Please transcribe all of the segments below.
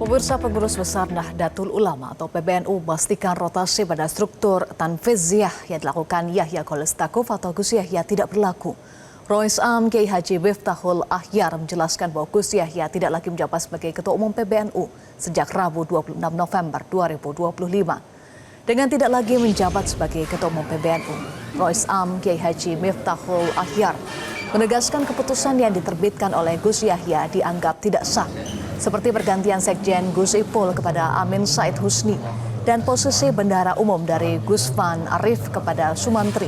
Pemirsa, Pengurus Besar Nahdlatul Ulama atau PBNU memastikan rotasi pada struktur tanfiziyah yang dilakukan Yahya Khalil Stakuf atau Gus Yahya tidak berlaku. Rois Am Kiai Haji Miftahul Akhyar menjelaskan bahwa Gus Yahya tidak lagi menjabat sebagai Ketua Umum PBNU sejak Rabu 26 November 2025. Dengan tidak lagi menjabat sebagai Ketua Umum PBNU, Rois Am Kiai Haji Miftahul Akhyar menegaskan keputusan yang diterbitkan oleh Gus Yahya dianggap tidak sah, seperti pergantian Sekjen Gus Ipul kepada Amin Said Husni dan posisi Bendahara Umum dari Gus Van Arif kepada Sumantri.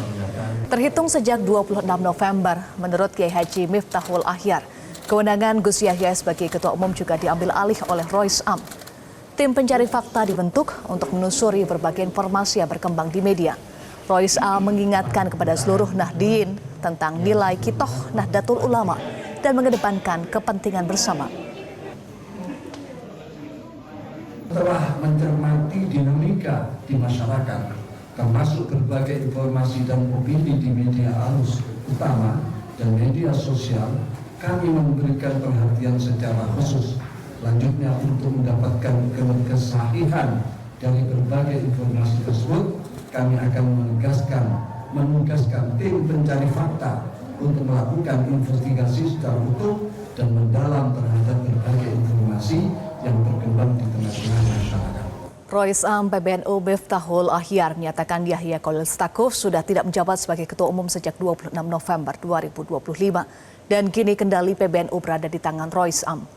Terhitung sejak 26 November, menurut Kiai Haji Miftahul Akhyar, kewenangan Gus Yahya sebagai Ketua Umum juga diambil alih oleh Rois Am. Tim pencari fakta dibentuk untuk menelusuri berbagai informasi yang berkembang di media. Rois Am mengingatkan kepada seluruh Nahdliyin tentang nilai kitoh Nahdlatul Ulama dan mengedepankan kepentingan bersama. Telah mencermati dinamika di masyarakat, termasuk berbagai informasi dan opini di media arus utama dan media sosial, kami memberikan perhatian secara khusus. Selanjutnya, untuk mendapatkan kesahihan dari berbagai informasi tersebut, kami akan menugaskan tim pencari fakta untuk melakukan investigasi secara utuh dan mendalam terhadap berbagai informasi yang berkembang di tengah-tengah masyarakat. Rois Am PBNU Miftahul Akhyar menyatakan Yahya Khalil Stakuf sudah tidak menjabat sebagai Ketua Umum sejak 26 November 2025 dan kini kendali PBNU berada di tangan Rois Am.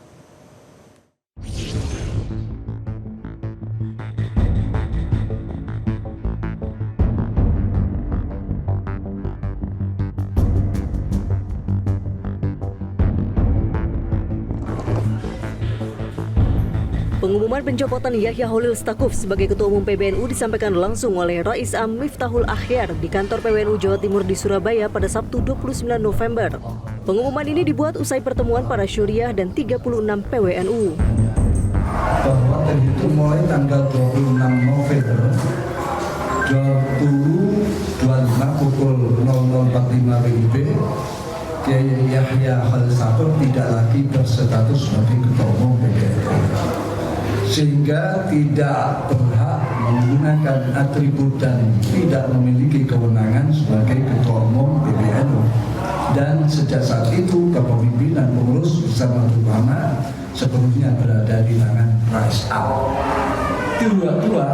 Pengumuman pencopotan Yahya Khalil Stakuf sebagai Ketua Umum PBNU disampaikan langsung oleh Rois Am Miftahul Akhyar di kantor PBNU Jawa Timur di Surabaya pada Sabtu 29 November. Pengumuman ini dibuat usai pertemuan para syuriah dan 36 PWNU. Bahwa terhitung mulai tanggal 26 November 2025 pukul 00.45 WIB, Kiai Yahya Khalil Stakuf tidak lagi berstatus sebagai Ketua Umum PBNU, sehingga tidak berhak menggunakan atribut dan tidak memiliki kewenangan sebagai Ketua Umum PBNU. Dan sejak saat itu kepemimpinan pengurus bersama ulama sepenuhnya berada di tangan Rois Am. Dua-dua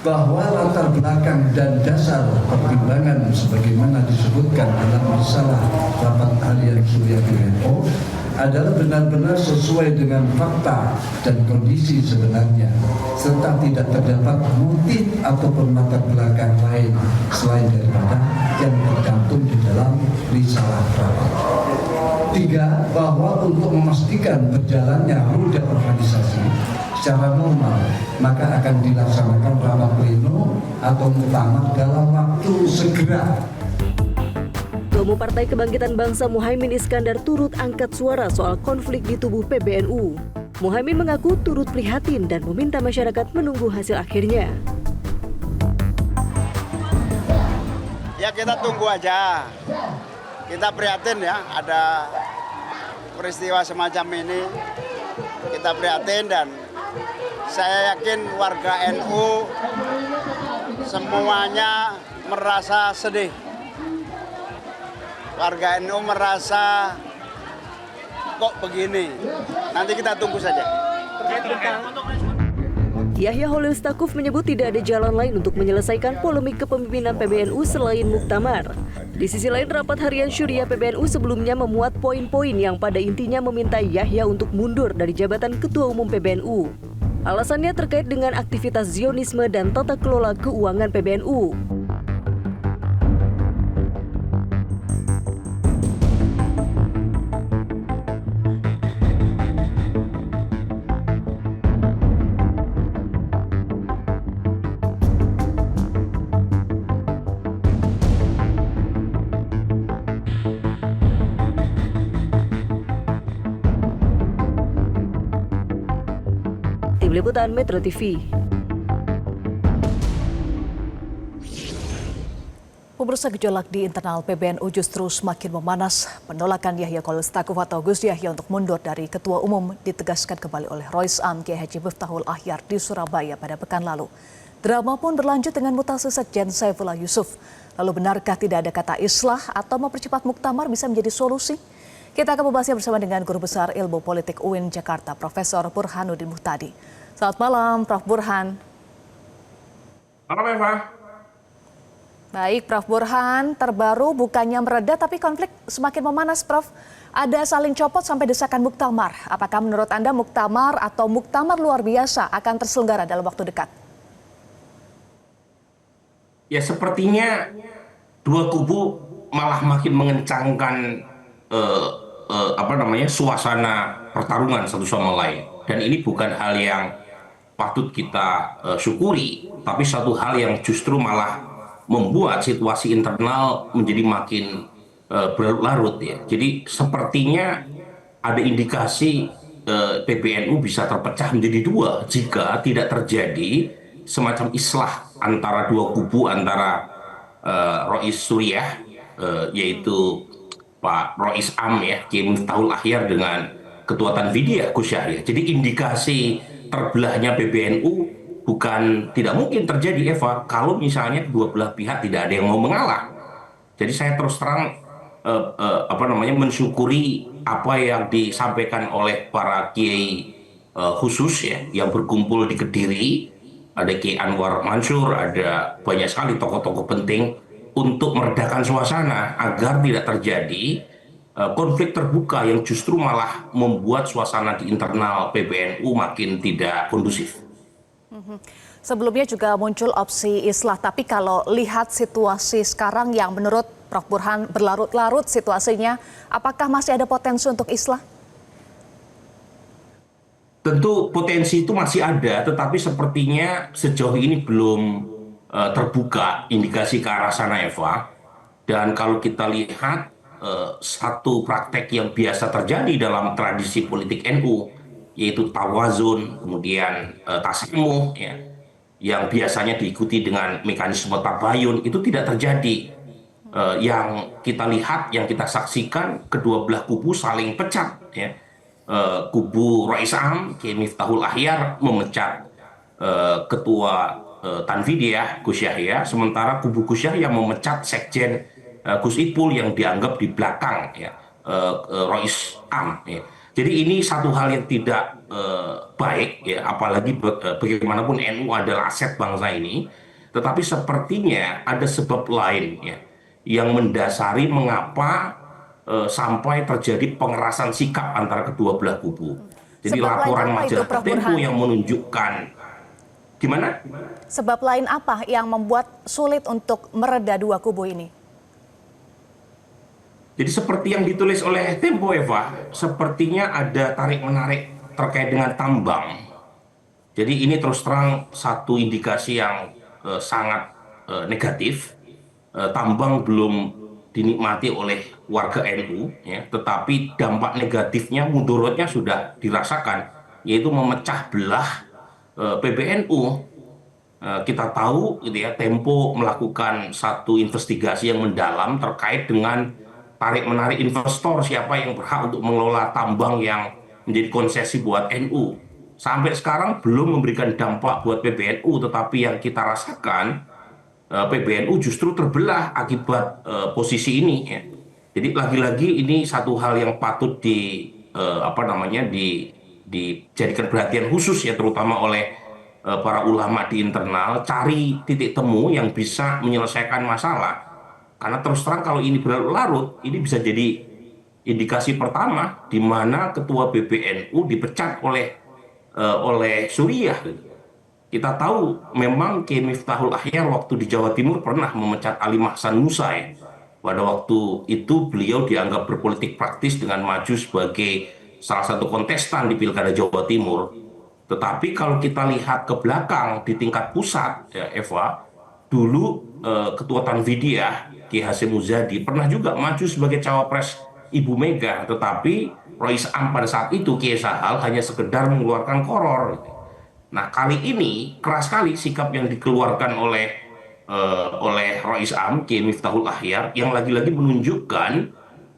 bahwa latar belakang dan dasar pertimbangan sebagaimana disebutkan dalam risalah rapat harian Syuriah PBNU adalah benar-benar sesuai dengan fakta dan kondisi sebenarnya, serta tidak terdapat motif ataupun latar belakang lain selain daripada yang tercantum di dalam risalah rapat. 3. Bahwa untuk memastikan berjalannya roda organisasi secara normal, maka akan dilaksanakan rapat pleno atau muktamar dalam waktu segera. Ketua Umum Partai Kebangkitan Bangsa Muhaimin Iskandar turut angkat suara soal konflik di tubuh PBNU. Muhaimin mengaku turut prihatin dan meminta masyarakat menunggu hasil akhirnya. Ya, kita tunggu aja. Kita prihatin ya, ada peristiwa semacam ini. Kita prihatin dan saya yakin warga NU semuanya merasa sedih. Warga NU merasa kok begini. Nanti kita tunggu saja. Yahya Khalil Stakuf menyebut tidak ada jalan lain untuk menyelesaikan polemik kepemimpinan PBNU selain muktamar. Di sisi lain, rapat harian Syuriah PBNU sebelumnya memuat poin-poin yang pada intinya meminta Yahya untuk mundur dari jabatan Ketua Umum PBNU. Alasannya terkait dengan aktivitas Zionisme dan tata kelola keuangan PBNU. Tim Liputan Metro TV. Pemirsa, gejolak di internal PBNU justru semakin memanas. Penolakan Yahya Khalil Stakuf atau Gus Yahya untuk mundur dari Ketua Umum ditegaskan kembali oleh Rois Am Kiai Haji Miftahul Ahyar di Surabaya pada pekan lalu. Drama pun berlanjut dengan mutasi Sekjen Saifullah Yusuf. Lalu benarkah tidak ada kata islah atau mempercepat muktamar bisa menjadi solusi? Kita akan membahasnya bersama dengan Guru Besar Ilmu Politik UIN Jakarta, Profesor Burhanuddin Muhtadi. Selamat malam, Prof. Burhan. Malam, Eva. Baik, Prof. Burhan, terbaru bukannya mereda tapi konflik semakin memanas, Prof. Ada saling copot sampai desakan muktamar. Apakah menurut Anda muktamar atau muktamar luar biasa akan terselenggara dalam waktu dekat? Ya, sepertinya dua kubu malah makin mengencangkan suasana pertarungan satu sama lain. Dan ini bukan hal yang patut kita syukuri, tapi satu hal yang justru malah membuat situasi internal menjadi makin berlarut ya. Jadi sepertinya ada indikasi PBNU bisa terpecah menjadi dua jika tidak terjadi semacam islah antara dua kubu, antara Rois Suriyah yaitu Pak Rois Am ya, Kiai Miftahul Ahyar dengan Ketua Tanfidiyah Gus Yahya. Jadi indikasi terbelahnya PBNU bukan tidak mungkin terjadi, Eva, kalau misalnya kedua belah pihak tidak ada yang mau mengalah. Jadi saya terus terang mensyukuri apa yang disampaikan oleh para kiai khusus ya yang berkumpul di Kediri. Ada Kiai Anwar Mansur, ada banyak sekali tokoh-tokoh penting untuk meredakan suasana agar tidak terjadi konflik terbuka yang justru malah membuat suasana di internal PBNU makin tidak kondusif. Sebelumnya juga muncul opsi islah, tapi kalau lihat situasi sekarang yang menurut Prof. Burhan berlarut-larut situasinya, apakah masih ada potensi untuk islah? Tentu potensi itu masih ada, tetapi sepertinya sejauh ini belum terbuka indikasi ke arah sana, Eva. Dan kalau kita lihat satu praktek yang biasa terjadi dalam tradisi politik NU, yaitu tawazun, kemudian tasamuh, ya, yang biasanya diikuti dengan mekanisme tabayun, itu tidak terjadi. Yang kita lihat, yang kita saksikan, kedua belah kubu saling pecat. Ya. Kubu Rois Am, Kiai Miftahul Ahyar memecat Ketua Tanfidiyah Gus Yahya, sementara kubu Gus Yahya memecat Sekjen Gus Ipul yang dianggap di belakang ya, Rois Am. Ya. Jadi ini satu hal yang tidak baik, ya, apalagi bagaimanapun NU adalah aset bangsa ini. Tetapi sepertinya ada sebab lain ya, yang mendasari mengapa sampai terjadi pengerasan sikap antara kedua belah kubu. Jadi sebab laporan majalah Tempo Burhan yang menunjukkan gimana? Sebab lain apa yang membuat sulit untuk mereda dua kubu ini? Jadi seperti yang ditulis oleh Tempo, Eva, sepertinya ada tarik-menarik terkait dengan tambang. Jadi ini terus terang satu indikasi yang sangat negatif. Tambang belum dinikmati oleh warga NU, ya, tetapi dampak negatifnya, mudorotnya sudah dirasakan, yaitu memecah belah PBNU. Kita tahu, gitu ya, Tempo melakukan satu investigasi yang mendalam terkait dengan tarik-menarik investor, siapa yang berhak untuk mengelola tambang yang menjadi konsesi buat NU. Sampai sekarang belum memberikan dampak buat PBNU, tetapi yang kita rasakan PBNU justru terbelah akibat posisi ini. Ya. Jadi lagi-lagi ini satu hal yang patut dijadikan perhatian khusus ya, terutama oleh para ulama di internal, cari titik temu yang bisa menyelesaikan masalah. Karena terus terang kalau ini berlarut-larut, ini bisa jadi indikasi pertama di mana ketua PBNU dipecat oleh Suriyah. Kita tahu memang Kiai Miftahul Ahyar waktu di Jawa Timur pernah memecat Ali Mahsan Musa. Ya. Pada waktu itu beliau dianggap berpolitik praktis dengan maju sebagai salah satu kontestan di Pilkada Jawa Timur. Tetapi kalau kita lihat ke belakang di tingkat pusat, ya, Eva, dulu Ketua Tanfidiyah Kiai Hasyim Muzadi pernah juga maju sebagai cawapres Ibu Mega, tetapi Rois Am pada saat itu, Kiai Sahal, hanya sekedar mengeluarkan koror. Nah, kali ini keras sekali sikap yang dikeluarkan oleh oleh Rois Am, Kiai Miftahul Akhyar, yang lagi-lagi menunjukkan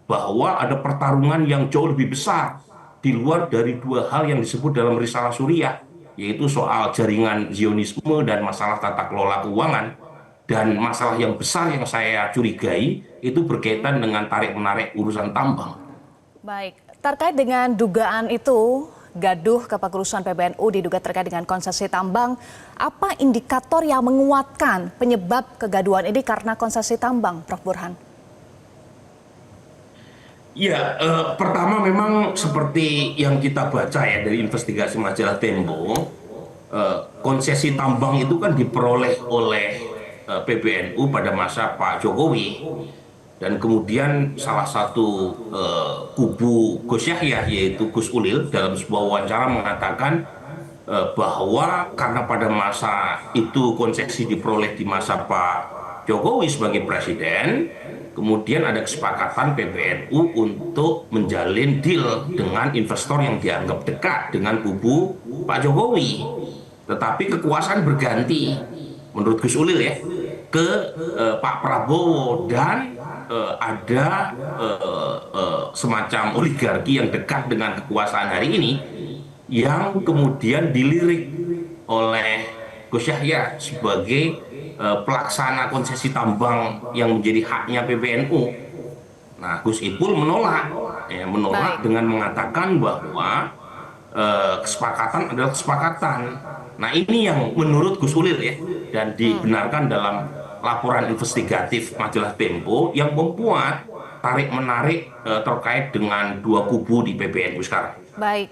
bahwa ada pertarungan yang jauh lebih besar di luar dari dua hal yang disebut dalam Risalah Suriah, yaitu soal jaringan Zionisme dan masalah tata kelola keuangan. Dan masalah yang besar yang saya curigai itu berkaitan dengan tarik-menarik urusan tambang. Baik, terkait dengan dugaan itu, gaduh kepengurusan PBNU diduga terkait dengan konsesi tambang, apa indikator yang menguatkan penyebab kegaduhan ini karena konsesi tambang, Prof. Burhan? Ya, pertama memang seperti yang kita baca ya dari investigasi majalah Tempo, konsesi tambang itu kan diperoleh oleh PBNU pada masa Pak Jokowi, dan kemudian salah satu kubu Gus Yahya yaitu Gus Ulil dalam sebuah wawancara mengatakan bahwa karena pada masa itu konsesi diperoleh di masa Pak Jokowi sebagai presiden, kemudian ada kesepakatan PBNU untuk menjalin deal dengan investor yang dianggap dekat dengan kubu Pak Jokowi. Tetapi kekuasaan berganti, menurut Gus Ulil ya, ke Pak Prabowo, dan ada semacam oligarki yang dekat dengan kekuasaan hari ini yang kemudian dilirik oleh Gus Yahya sebagai pelaksana konsesi tambang yang menjadi haknya PBNU. Nah, Gus Ipul menolak, dengan mengatakan bahwa kesepakatan adalah kesepakatan. Nah, ini yang menurut Gus Ulil ya, dan dibenarkan dalam laporan investigatif majalah Tempo yang membuat tarik-menarik terkait dengan dua kubu di PBNU sekarang. Baik,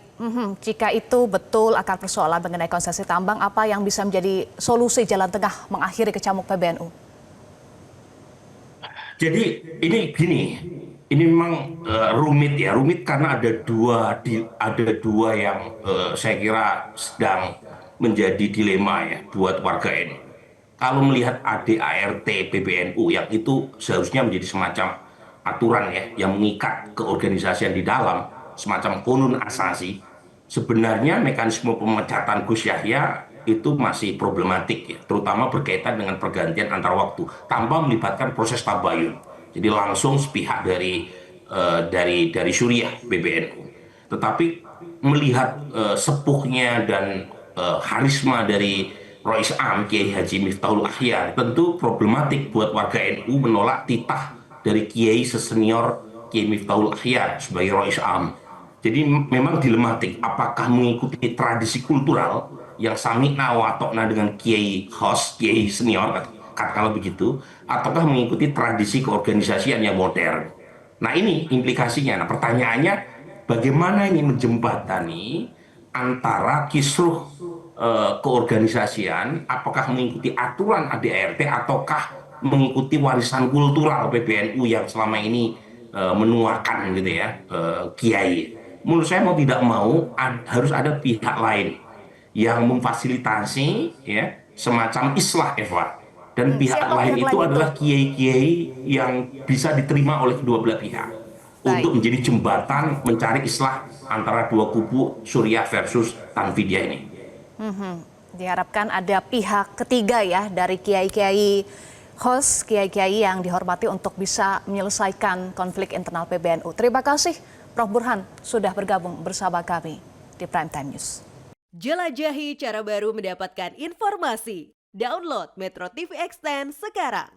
jika itu betul akar persoalan mengenai konsesi tambang, apa yang bisa menjadi solusi jalan tengah mengakhiri kecamuk PBNU? Jadi ini memang rumit karena ada dua yang saya kira sedang menjadi dilema ya buat warga ini. Kalau melihat ADART PBNU yang itu seharusnya menjadi semacam aturan ya yang mengikat keorganisasian di dalam, semacam konun asasi, sebenarnya mekanisme pemecatan Gus Yahya itu masih problematik ya, terutama berkaitan dengan pergantian antar waktu tanpa melibatkan proses tabayun. Jadi langsung sepihak dari Suriah PBNU. Tetapi melihat sepuhnya dan harisma dari Rois Am, Kiai Haji Miftahul Akhyar, tentu problematik buat warga NU menolak titah dari Kiai sesenior Kiai Miftahul Akhyar sebagai Rois Am. Jadi memang dilematik, apakah mengikuti tradisi kultural yang sami'na wa ta'na dengan Kiai host, Kiai senior, katakanlah begitu, ataukah mengikuti tradisi keorganisasian yang modern. Nah, ini implikasinya. Nah, pertanyaannya, bagaimana ini menjembatani antara kisruh keorganisasian, apakah mengikuti aturan ADART ataukah mengikuti warisan kultural PBNU yang selama ini menuakan gitu ya, kiai. Menurut saya mau tidak mau harus ada pihak lain yang memfasilitasi ya semacam islah, Eva. Dan pihak lain itu adalah kiai-kiai yang bisa diterima oleh kedua belah pihak untuk menjadi jembatan mencari islah antara dua kubu Suriah versus Tanfidiyah ini. Diharapkan ada pihak ketiga ya dari kiai-kiai host, kiai-kiai yang dihormati untuk bisa menyelesaikan konflik internal PBNU. Terima kasih Prof. Burhan sudah bergabung bersama kami di Primetime News. Jelajahi cara baru mendapatkan informasi. Download Metro TV Extend sekarang.